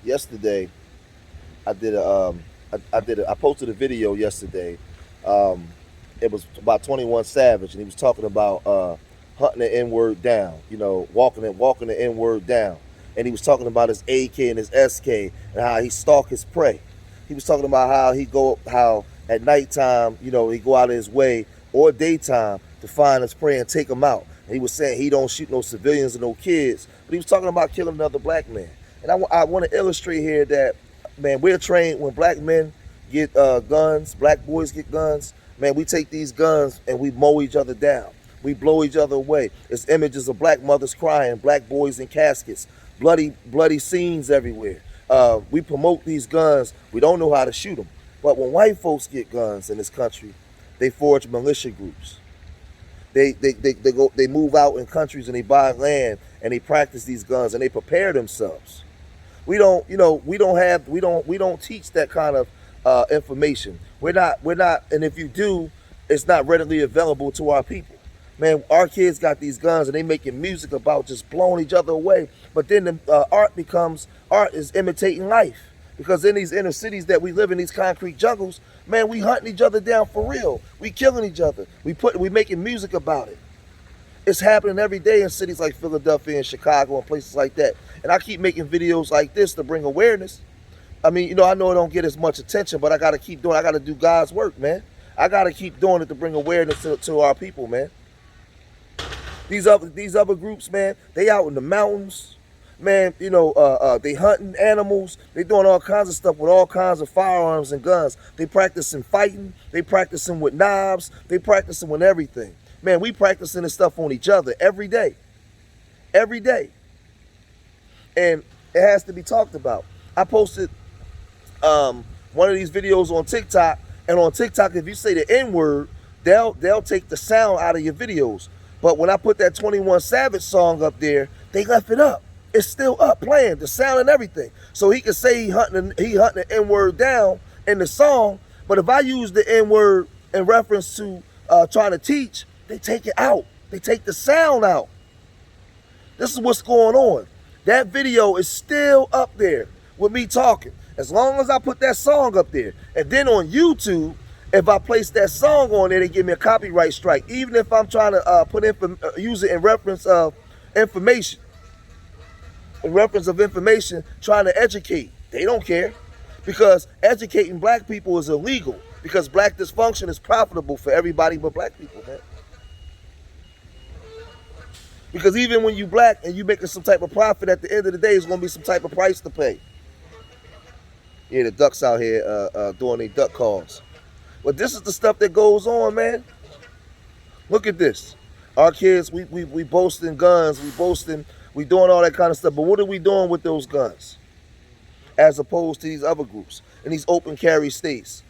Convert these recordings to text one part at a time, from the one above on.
yesterday I did a I posted a video yesterday. Um, it was about 21 Savage, and he was talking about hunting the N word down. You know, walking the N word down, and he was talking about his AK and his SK and how he stalk his prey. He was talking about how at nighttime, you know, he go out of his way or daytime to find his prey and take them out. And he was saying he don't shoot no civilians and no kids, but he was talking about killing another black man. And I want to illustrate here that, man, we're trained when black men get guns, black boys get guns, man, we take these guns and we mow each other down. We blow each other away. It's images of black mothers crying, black boys in caskets, bloody scenes everywhere. We promote these guns. We don't know how to shoot them. But when white folks get guns in this country, they forge militia groups. They move out in countries and they buy land and they practice these guns and they prepare themselves. We don't teach that kind of information. We're not, and if you do, it's not readily available to our people. Man, our kids got these guns and they making music about just blowing each other away. But then the art is imitating life. Because in these inner cities that we live in, these concrete jungles, man, we hunting each other down for real. We killing each other. We making music about it. It's happening every day in cities like Philadelphia and Chicago and places like that. And I keep making videos like this to bring awareness. I mean, you know, I know it don't get as much attention, but I got to keep doing it. I got to do God's work, man. I got to keep doing it to bring awareness to our people, man. These other groups, man, they out in the mountains, man. You know, they hunting animals. They doing all kinds of stuff with all kinds of firearms and guns. They practicing fighting. They practicing with knives. They practicing with everything. Man, we practicing this stuff on each other every day. Every day. And it has to be talked about. I posted one of these videos on TikTok, and on TikTok, if you say the N-word, they'll take the sound out of your videos. But when I put that 21 Savage song up there, they left it up. It's still up playing, the sound and everything. So he can say he hunting the N-word down in the song, but if I use the N-word in reference to trying to teach, they take it out. They take the sound out. This is what's going on. That video is still up there with me talking. As long as I put that song up there. And then on YouTube, if I place that song on there, they give me a copyright strike. Even if I'm trying to use it in reference of information. In reference of information, trying to educate. They don't care. Because educating black people is illegal. Because black dysfunction is profitable for everybody but black people, man. Because even when you black and you making some type of profit, at the end of the day, it's going to be some type of price to pay. Yeah, the ducks out here doing their duck calls. But this is the stuff that goes on, man. Look at this. Our kids, we boasting guns, we doing all that kind of stuff. But what are we doing with those guns? As opposed to these other groups in these open carry states.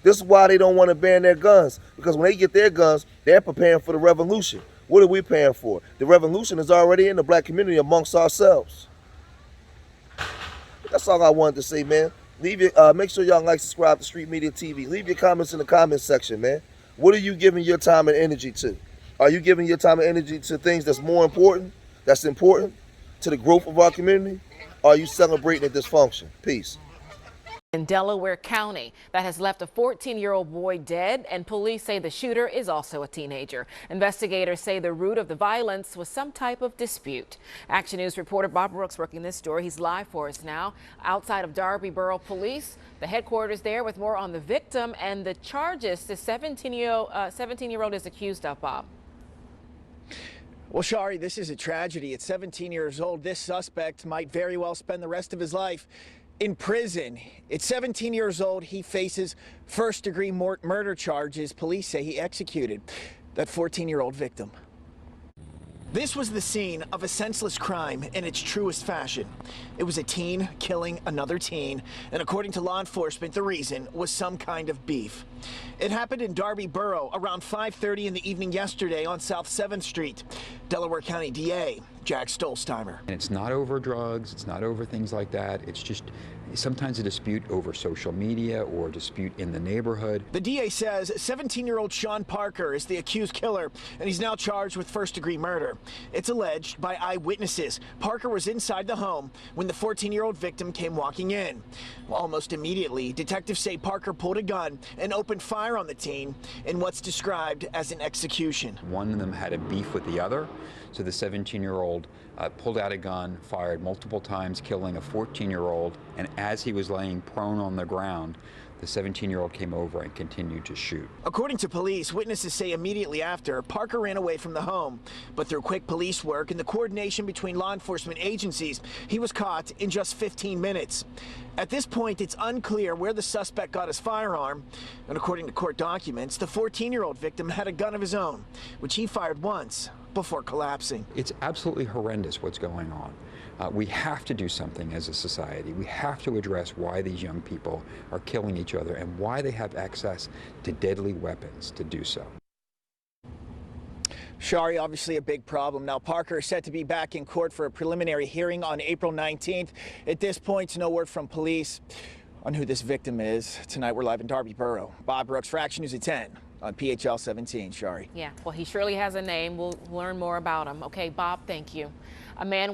This is why they don't want to ban their guns. Because when they get their guns, they're preparing for the revolution. What are we paying for? The revolution is already in the black community amongst ourselves. That's all I wanted to say, man. Make sure y'all like, subscribe to Street Media TV. Leave your comments in the comments section, man. What are you giving your time and energy to? Are you giving your time and energy to things that's more important, that's important to the growth of our community? Or are you celebrating the dysfunction? Peace. In Delaware County, that has left a 14-year-old boy dead, and police say the shooter is also a teenager. Investigators say the root of the violence was some type of dispute. Action News reporter Bob Brooks working this story. He's live for us now outside of Darby Borough Police, the headquarters there, with more on the victim and the charges the 17-year-old is accused of, Bob. Well, Shari, this is a tragedy. At 17 years old, this suspect might very well spend the rest of his life in prison. At 17 years old, he faces first-degree murder charges police say he executed that 14-year-old victim. This was the scene of a senseless crime in its truest fashion. It was a teen killing another teen, and according to law enforcement, the reason was some kind of beef. It happened in Darby Borough around 5:30 in the evening yesterday on South 7th Street. Delaware County DA Jack Stolzheimer. And it's not over drugs, it's not over things like that. It's just sometimes a dispute over social media or a dispute in the neighborhood. The DA says 17-year-old Sean Parker is the accused killer, and he's now charged with first-degree murder. It's alleged by eyewitnesses Parker was inside the home when the 14-year-old victim came walking in. Almost immediately, detectives say Parker pulled a gun and opened fire on the teen in what's described as an execution. One of them had a beef with the other, so the 17-year-old pulled out a gun, fired multiple times, killing a 14-year-old, and as he was laying prone on the ground, the 17-year-old came over and continued to shoot. According to police, witnesses say immediately after, Parker ran away from the home. But through quick police work and the coordination between law enforcement agencies, he was caught in just 15 minutes. At this point, it's unclear where the suspect got his firearm. And according to court documents, the 14-year-old victim had a gun of his own, which he fired once before collapsing. It's absolutely horrendous what's going on. We have to do something as a society. We have to address why these young people are killing each other and why they have access to deadly weapons to do so. Shari, obviously a big problem. Now, Parker is set to be back in court for a preliminary hearing on April 19th. At this point, no word from police on who this victim is. Tonight, we're live in Darby Borough. Bob Brooks for Action News at 10 on PHL 17. Shari. Yeah, well, he surely has a name. We'll learn more about him. Okay, Bob, thank you. A man